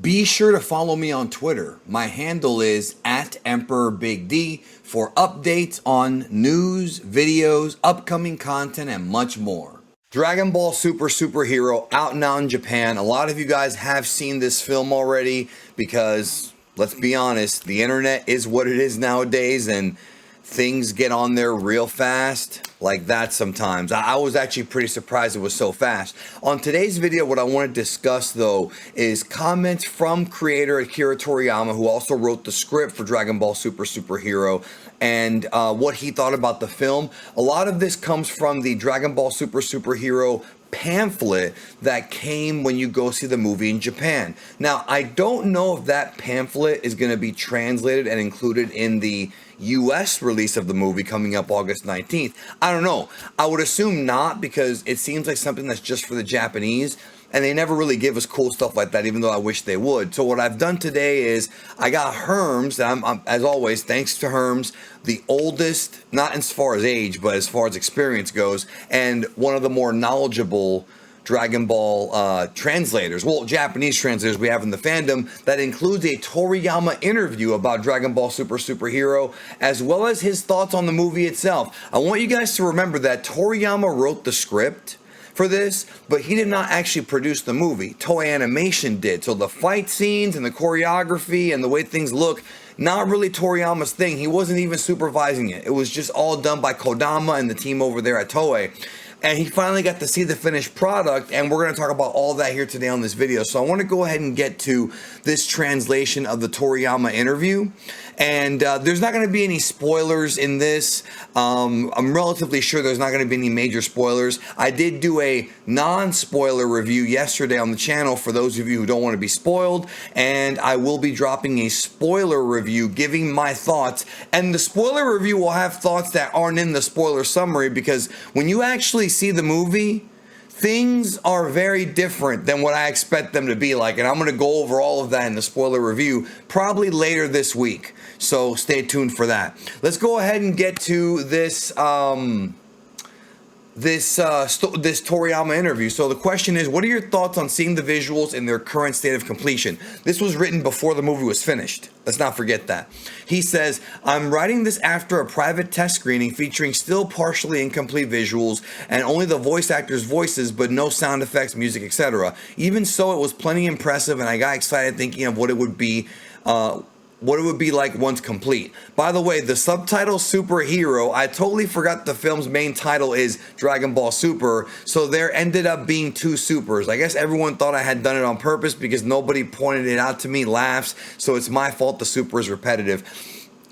Be sure to follow me on Twitter. My handle is @EmperorBigD for updates on news, videos, upcoming content, and much more. Dragon Ball Super Superhero out now in Japan. A lot of you guys have seen this film already because, let's be honest, the internet is what it is nowadays and things get on there real fast like that sometimes. I was actually pretty surprised it was so fast. On today's video, what I want to discuss though is comments from creator Akira Toriyama, who also wrote the script for Dragon Ball Super Superhero, and what he thought about the film. A lot of this comes from the Dragon Ball Super Superhero pamphlet that came when you go see the movie in Japan. Now, I don't know if that pamphlet is going to be translated and included in the US release of the movie coming up August 19th. I don't know. I would assume not, because it seems like something that's just for the Japanese, and they never really give us cool stuff like that, even though I wish they would. So what I've done today is I got Herms, and I'm as always, thanks to Herms, the oldest, not as far as age, but as far as experience goes, and one of the more knowledgeable Dragon Ball translators, well, Japanese translators we have in the fandom, that includes a Toriyama interview about Dragon Ball Super Superhero, as well as his thoughts on the movie itself. I want you guys to remember that Toriyama wrote the script for this, but he did not actually produce the movie. Toei Animation did. So the fight scenes and the choreography and the way things look, not really Toriyama's thing. He wasn't even supervising it. It was just all done by Kodama and the team over there at Toei. And he finally got to see the finished product, and we're going to talk about all that here today on this video. So I want to go ahead and get to this translation of the Toriyama interview. And there's not going to be any spoilers in this. I'm relatively sure there's not going to be any major spoilers. I did do a non-spoiler review yesterday on the channel for those of you who don't want to be spoiled. And I will be dropping a spoiler review giving my thoughts. And the spoiler review will have thoughts that aren't in the spoiler summary, because when you actually see the movie, things are very different than what I expect them to be like, and I'm going to go over all of that in the spoiler review probably later this week, so stay tuned for that. Let's go ahead and get to this this Toriyama interview. So the question is, what are your thoughts on seeing the visuals in their current state of completion? This was written before the movie was finished. Let's not forget that. He says, I'm writing this after a private test screening featuring still partially incomplete visuals and only the voice actors' voices, but no sound effects, music, etc. Even so, it was plenty impressive, and I got excited thinking of what it would be like once complete. By the way, the subtitle Superhero, I totally forgot the film's main title is Dragon Ball Super, so there ended up being two supers. I guess everyone thought I had done it on purpose because nobody pointed it out to me, laughs, so it's my fault the super is repetitive.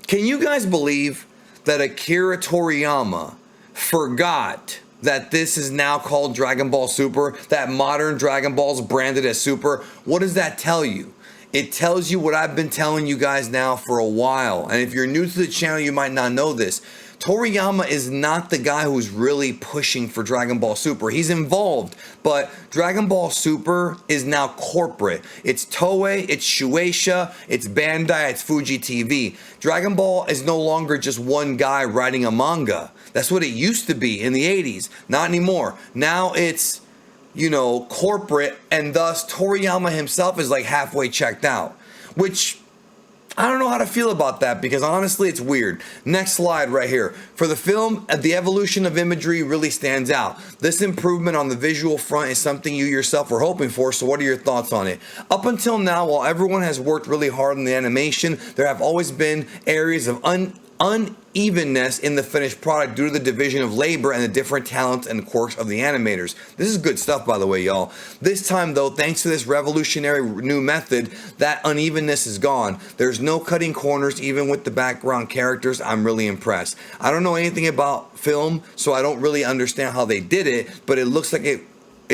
Can you guys believe that Akira Toriyama forgot that this is now called Dragon Ball Super, that modern Dragon Ball is branded as Super? What does that tell you? It tells you what I've been telling you guys now for a while. And if you're new to the channel, you might not know this. Toriyama is not the guy who's really pushing for Dragon Ball Super. He's involved, but Dragon Ball Super is now corporate. It's Toei, it's Shueisha, it's Bandai, it's Fuji TV. Dragon Ball is no longer just one guy writing a manga. That's what it used to be in the 80s. Not anymore. Now it's, you know, corporate, and thus Toriyama himself is like halfway checked out, which I don't know how to feel about that, because honestly it's weird. Next slide right here. For the film, the evolution of imagery really stands out. This improvement on the visual front is something you yourself were hoping for, so what are your thoughts on it? Up until now, while everyone has worked really hard on the animation, there have always been areas of unevenness in the finished product due to the division of labor and the different talents and quirks of the animators. This is good stuff, by the way, y'all. This time, though, thanks to this revolutionary new method, that unevenness is gone. There's no cutting corners, even with the background characters. I'm really impressed. I don't know anything about film, so I don't really understand how they did it, but it looks like it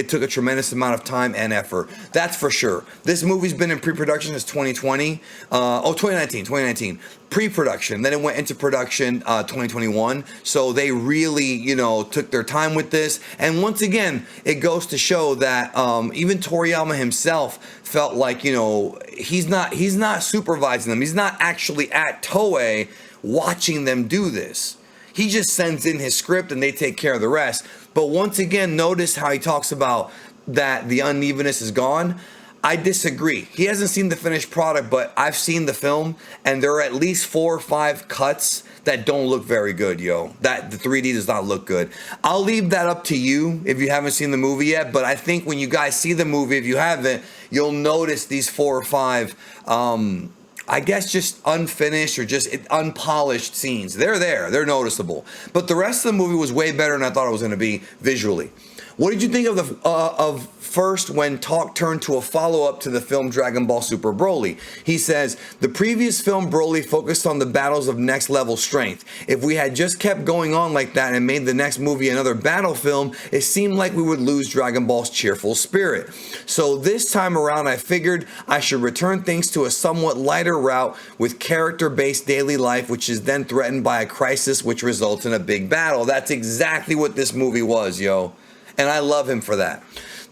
took a tremendous amount of time and effort. That's for sure. This movie's been in pre-production since 2019. Pre-production. Then it went into production 2021. So they really, you know, took their time with this. And once again, it goes to show that even Toriyama himself felt like, you know, he's not supervising them. He's not actually at Toei watching them do this. He just sends in his script and they take care of the rest. But once again, notice how he talks about that the unevenness is gone. I disagree. He hasn't seen the finished product, but I've seen the film, and there are at least 4 or 5 cuts that don't look very good, yo. That the 3D does not look good. I'll leave that up to you if you haven't seen the movie yet, but I think when you guys see the movie, if you haven't, you'll notice these 4 or 5 I guess just unfinished or just unpolished scenes. They're there. They're noticeable. But the rest of the movie was way better than I thought it was going to be visually. What did you think of the first when talk turned to a follow-up to the film Dragon Ball Super Broly? He says, the previous film Broly focused on the battles of next level strength. If we had just kept going on like that and made the next movie another battle film, it seemed like we would lose Dragon Ball's cheerful spirit. So this time around, I figured I should return things to a somewhat lighter route with character-based daily life, which is then threatened by a crisis which results in a big battle. That's exactly what this movie was, yo. And I love him for that.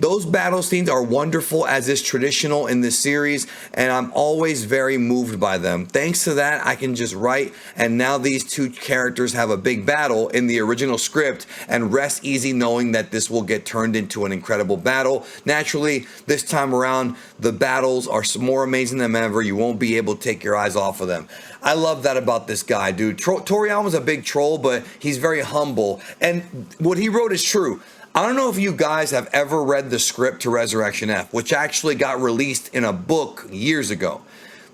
Those battle scenes are wonderful, as is traditional in this series, and I'm always very moved by them. Thanks to that, I can just write, and now these 2 characters have a big battle in the original script, and rest easy knowing that this will get turned into an incredible battle. Naturally, this time around, the battles are more amazing than ever. You won't be able to take your eyes off of them. I love that about this guy, dude. Toriyama's a big troll, but he's very humble, and what he wrote is true. I don't know if you guys have ever read the script to Resurrection F, which actually got released in a book years ago.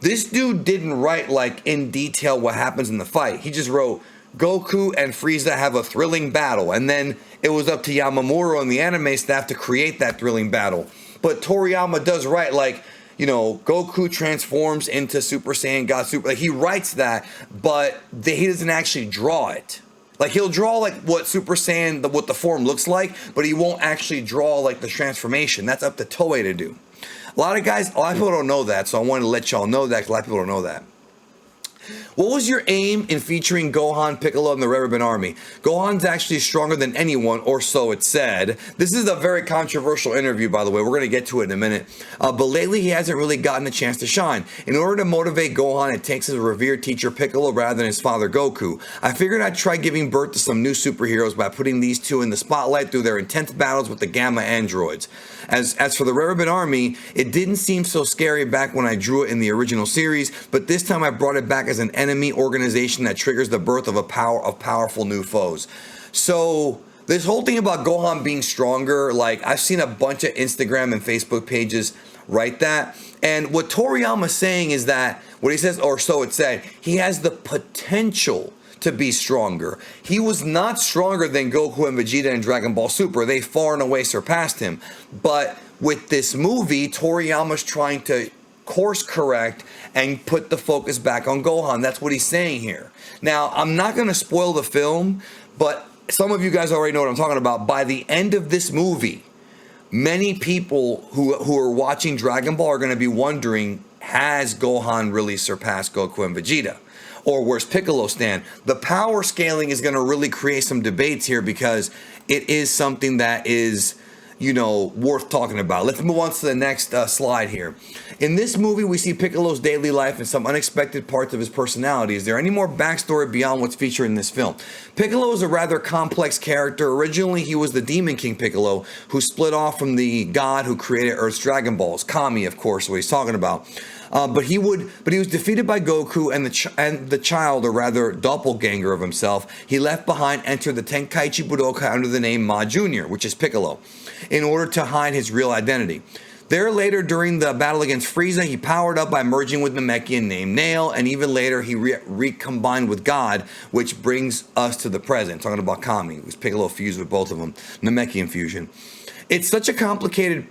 This dude didn't write like in detail what happens in the fight. He just wrote Goku and Frieza have a thrilling battle, and then it was up to Yamamuro and the anime staff to create that thrilling battle. But Toriyama does write like, you know, Goku transforms into Super Saiyan God Super. Like he writes that, but he doesn't actually draw it. Like he'll draw like what Super Saiyan, what the form looks like, but he won't actually draw like the transformation. That's up to Toei to do. A lot of people don't know that, so I wanted to let y'all know that because a lot of people don't know that. What was your aim in featuring Gohan, Piccolo, and the Red Ribbon Army? Gohan's actually stronger than anyone, or so it said. This is a very controversial interview, by the way. We're going to get to it in a minute. But lately, he hasn't really gotten a chance to shine. In order to motivate Gohan, it takes his revered teacher Piccolo rather than his father Goku. I figured I'd try giving birth to some new superheroes by putting these 2 in the spotlight through their intense battles with the Gamma androids. As for the Red Ribbon Army, it didn't seem so scary back when I drew it in the original series, but this time I brought it back as an enemy organization that triggers the birth of powerful new foes. So this whole thing about Gohan being stronger, like I've seen a bunch of Instagram and Facebook pages write that, and what Toriyama's saying is that what he says, or so it said, he has the potential to be stronger. He was not stronger than Goku and Vegeta in Dragon Ball Super. They far and away surpassed him. But with this movie, Toriyama's trying to course correct and put the focus back on Gohan. That's what he's saying here. Now, I'm not going to spoil the film, but some of you guys already know what I'm talking about. By the end of this movie, many people who are watching Dragon Ball are going to be wondering, has Gohan really surpassed Goku and Vegeta? Or where's Piccolo stand? The power scaling is going to really create some debates here because it is something that is, you know, worth talking about. Let's move on to the next slide here. In this movie, we see Piccolo's daily life and some unexpected parts of his personality. Is there any more backstory beyond what's featured in this film? Piccolo is a rather complex character. Originally, he was the Demon King Piccolo, who split off from the god who created Earth's Dragon Balls. Kami, of course, what he's talking about. But he was defeated by Goku and the child, or rather doppelganger of himself, he left behind, entered the Tenkaichi Budokai under the name Ma Jr., which is Piccolo, in order to hide his real identity. There later, during the battle against Frieza, he powered up by merging with Namekian named Nail, and even later he recombined with God, which brings us to the present. Talking about Kami, it was Piccolo fused with both of them, Namekian fusion. It's such a complicated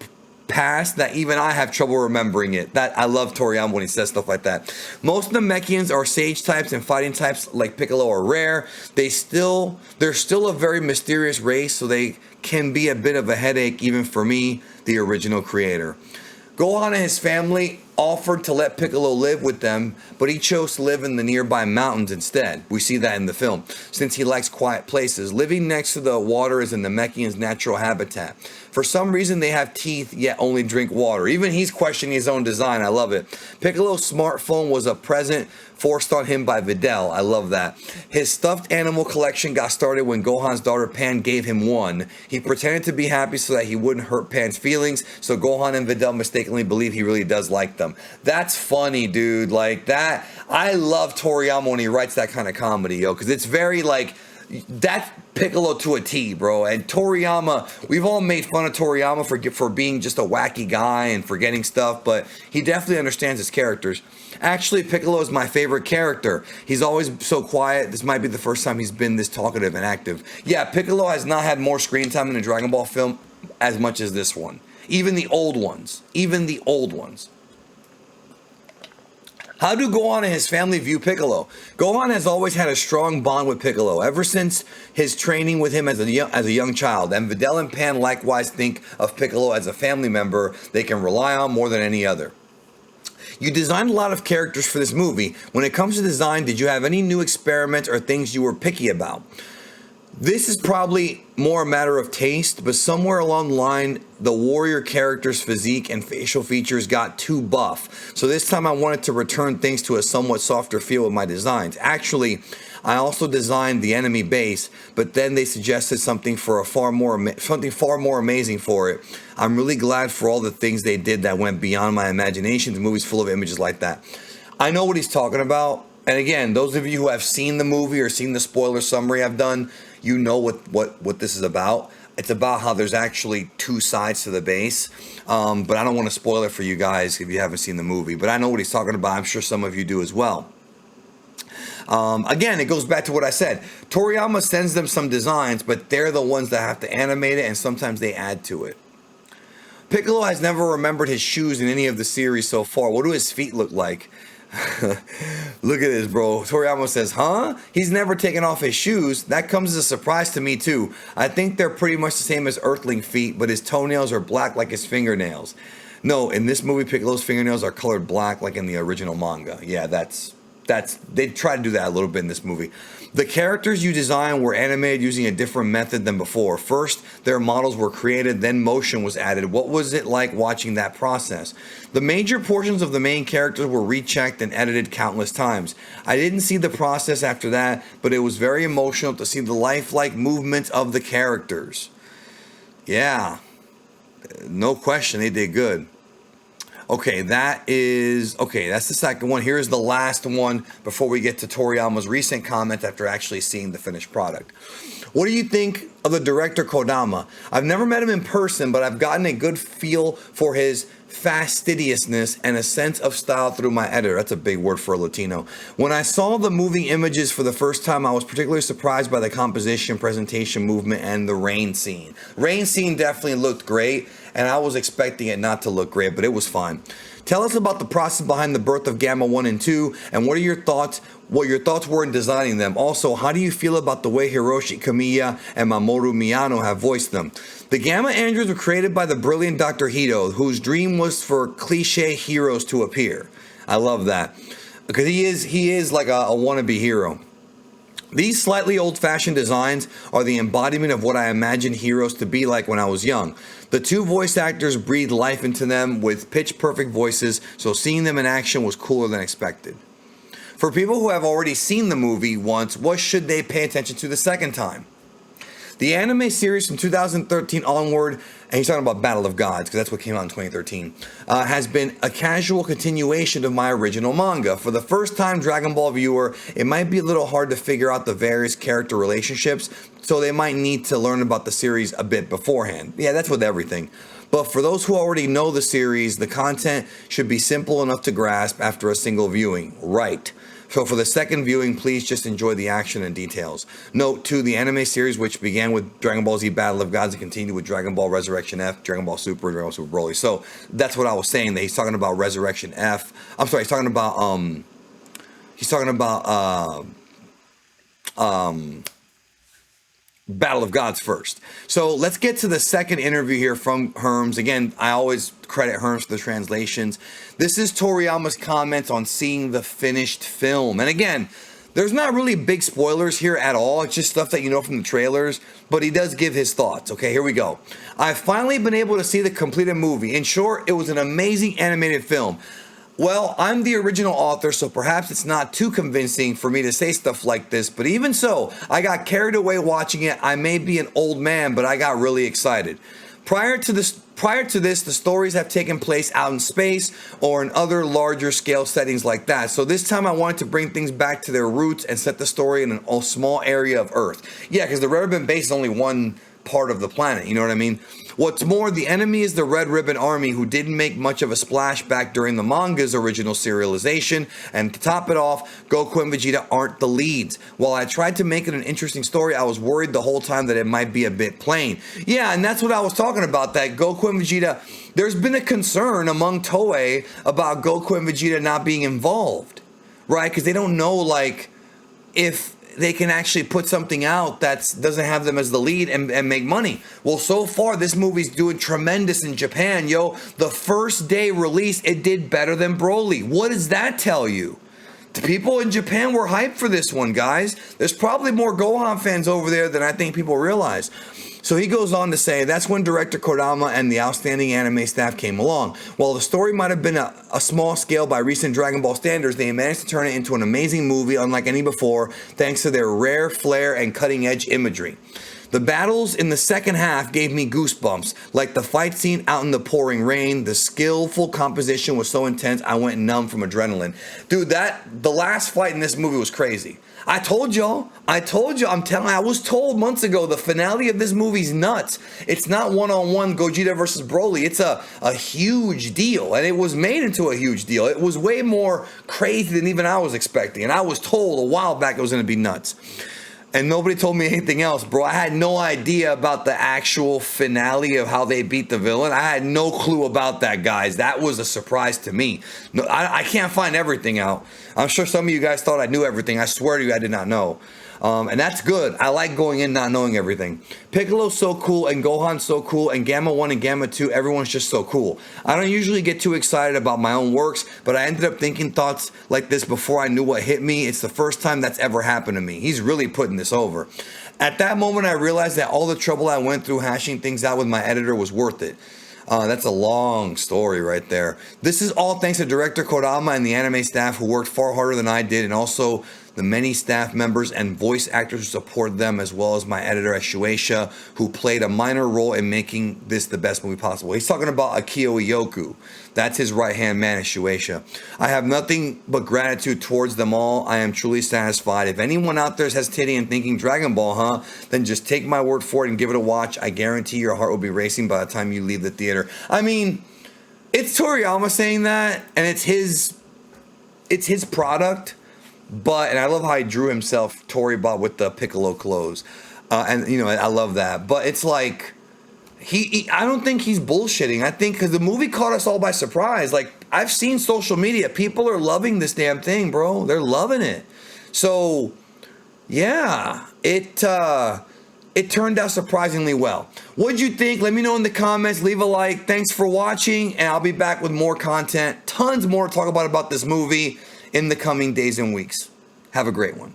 past that even I have trouble remembering it. That I love Toriyama when he says stuff like that. Most of the Namekians are sage types, and fighting types like Piccolo are rare. They're still a very mysterious race, so they can be a bit of a headache even for me, the original creator. Gohan and his family offered to let Piccolo live with them, but he chose to live in the nearby mountains instead. We see that in the film, since he likes quiet places. Living next to the water is in the Namekians' natural habitat. For some reason, they have teeth, yet only drink water. Even he's questioning his own design. I love it. Piccolo's smartphone was a present forced on him by Videl. I love that. His stuffed animal collection got started when Gohan's daughter Pan gave him one. He pretended to be happy so that he wouldn't hurt Pan's feelings, so Gohan and Videl mistakenly believe he really does like them. That's funny, dude. Like that. I love Toriyama when he writes that kind of comedy, yo, because it's very like, that's Piccolo to a T, bro. And Toriyama, we've all made fun of Toriyama for being just a wacky guy and forgetting stuff, but he definitely understands his characters. Actually, Piccolo is my favorite character. He's always so quiet. This might be the first time he's been this talkative and active. Yeah, Piccolo has not had more screen time in a Dragon Ball film as much as this one. Even the old ones. Even the old ones. How do Gohan and his family view Piccolo? Gohan has always had a strong bond with Piccolo ever since his training with him as a young child, and Videl and Pan likewise think of Piccolo as a family member they can rely on more than any other. You designed a lot of characters for this movie. When it comes to design, did you have any new experiments or things you were picky about? This is probably more a matter of taste, but somewhere along the line, the warrior character's physique and facial features got too buff. So this time I wanted to return things to a somewhat softer feel with my designs. Actually, I also designed the enemy base, but then they suggested something far more amazing for it. I'm really glad for all the things they did that went beyond my imagination. The movie's full of images like that. I know what he's talking about. And again, those of you who have seen the movie or seen the spoiler summary I've done, you know what this is about. It's about how there's actually two sides to the base. But I don't want to spoil it for you guys if you haven't seen the movie. But I know what he's talking about. I'm sure some of you do as well. Again, it goes back to what I said. Toriyama sends them some designs, but they're the ones that have to animate it, and sometimes they add to it. Piccolo has never remembered his shoes in any of the series so far. What do his feet look like? Look at this, bro. Toriyama says, huh? He's never taken off his shoes. That comes as a surprise to me, too. I think they're pretty much the same as Earthling feet, but his toenails are black like his fingernails. No, in this movie, Piccolo's fingernails are colored black like in the original manga. Yeah, they try to do that a little bit in this movie. The characters you designed were animated using a different method than before. First, their models were created, then motion was added. What was it like watching that process? The major portions of the main characters were rechecked and edited countless times. I didn't see the process after that, but it was very emotional to see the lifelike movements of the characters. Yeah, no question, they did good. Okay, that's the second one. Here's the last one before we get to Toriyama's recent comment after actually seeing the finished product. What do you think of the director Kodama? I've never met him in person, but I've gotten a good feel for his fastidiousness and a sense of style through my editor. That's a big word for a Latino. When I saw the movie images for the first time, I was particularly surprised by the composition, presentation, movement, and the rain scene. Rain scene definitely looked great, and I was expecting it not to look great, but it was fine. Tell us about the process behind the birth of Gamma 1 and 2, and what your thoughts were in designing them. Also, how do you feel about the way Hiroshi Kamiya and Mamoru Miyano have voiced them? The Gamma androids were created by the brilliant Dr. Hito, whose dream was for cliche heroes to appear. I love that, because he is like a wannabe hero. These slightly old-fashioned designs are the embodiment of what I imagined heroes to be like when I was young. The two voice actors breathed life into them with pitch-perfect voices, so seeing them in action was cooler than expected. For people who have already seen the movie once, what should they pay attention to the second time? The anime series from 2013 onward, and he's talking about Battle of Gods, because that's what came out in 2013, has been a casual continuation of my original manga. For the first time Dragon Ball viewer, it might be a little hard to figure out the various character relationships, so they might need to learn about the series a bit beforehand. Yeah, that's with everything. But for those who already know the series, the content should be simple enough to grasp after a single viewing. Right. So for the second viewing, please just enjoy the action and details. Note, too, the anime series, which began with Dragon Ball Z Battle of Gods and continued with Dragon Ball Resurrection F, Dragon Ball Super, and Dragon Ball Super Broly. So that's what I was saying, that he's talking about Resurrection F. I'm sorry, he's talking about Battle of Gods first. So let's get to the second interview here from Herms. Again, I always credit Herms for the translations. This is Toriyama's comments on seeing the finished film. And again, there's not really big spoilers here at all. It's just stuff that you know from the trailers, but he does give his thoughts. Okay, here we go. I've finally been able to see the completed movie. In short, it was an amazing animated film. Well, I'm the original author, so perhaps it's not too convincing for me to say stuff like this, but even so, I got carried away watching it. I may be an old man, but I got really excited. Prior to this, the stories have taken place out in space or in other larger scale settings like that. So this time I wanted to bring things back to their roots and set the story in a small area of Earth. Yeah, because the Red Ribbon base is only one part of the planet, you know what I mean? What's more, the enemy is the Red Ribbon Army, who didn't make much of a splash back during the manga's original serialization, and to top it off, Goku and Vegeta aren't the leads. While I tried to make it an interesting story, I was worried the whole time that it might be a bit plain. Yeah, and that's what I was talking about, that Goku and Vegeta, there's been a concern among Toei about Goku and Vegeta not being involved, right? Because they don't know, like, if they can actually put something out that doesn't have them as the lead and make money. Well, so far, this movie's doing tremendous in Japan, yo. The first day release, it did better than Broly. What does that tell you? The people in Japan were hyped for this one, guys. There's probably more Gohan fans over there than I think people realize. So he goes on to say, that's when director Kodama and the outstanding anime staff came along. While the story might have been a small scale by recent Dragon Ball standards, they managed to turn it into an amazing movie unlike any before, thanks to their rare flair and cutting-edge imagery. The battles in the second half gave me goosebumps, like the fight scene out in the pouring rain. The skillful composition was so intense, I went numb from adrenaline. Dude, the last fight in this movie was crazy. I told y'all, I was told months ago the finale of this movie's nuts. It's not one-on-one Gogeta versus Broly. It's a huge deal, and it was made into a huge deal. It was way more crazy than even I was expecting, and I was told a while back it was going to be nuts. And nobody told me anything else, bro. I had no idea about the actual finale of how they beat the villain. I had no clue about that, guys. That was a surprise to me. No, I can't find everything out. I'm sure some of you guys thought I knew everything. I swear to you, I did not know. And that's good. I like going in not knowing everything. Piccolo's so cool, and Gohan's so cool, and Gamma 1 and Gamma 2, everyone's just so cool. I don't usually get too excited about my own works, but I ended up thinking thoughts like this before I knew what hit me. It's the first time that's ever happened to me. He's really putting this over. At that moment, I realized that all the trouble I went through hashing things out with my editor was worth it. That's a long story right there. This is all thanks to director Kodama and the anime staff who worked far harder than I did, and also the many staff members and voice actors who support them, as well as my editor at Shueisha, who played a minor role in making this the best movie possible. He's talking about Akio Iyoku. That's his right-hand man at Shueisha. I have nothing but gratitude towards them all. I am truly satisfied. If anyone out there is hesitating and thinking Dragon Ball, huh? Then just take my word for it and give it a watch. I guarantee your heart will be racing by the time you leave the theater. I mean, it's Toriyama saying that, and it's his product. And I love how he drew himself, Toribot, with the Piccolo clothes. And, you know, I love that. But it's like, I don't think he's bullshitting. I think because the movie caught us all by surprise. Like, I've seen social media. People are loving this damn thing, bro. They're loving it. So, yeah, it turned out surprisingly well. What'd you think? Let me know in the comments. Leave a like. Thanks for watching. And I'll be back with more content. Tons more to talk about this movie in the coming days and weeks. Have a great one.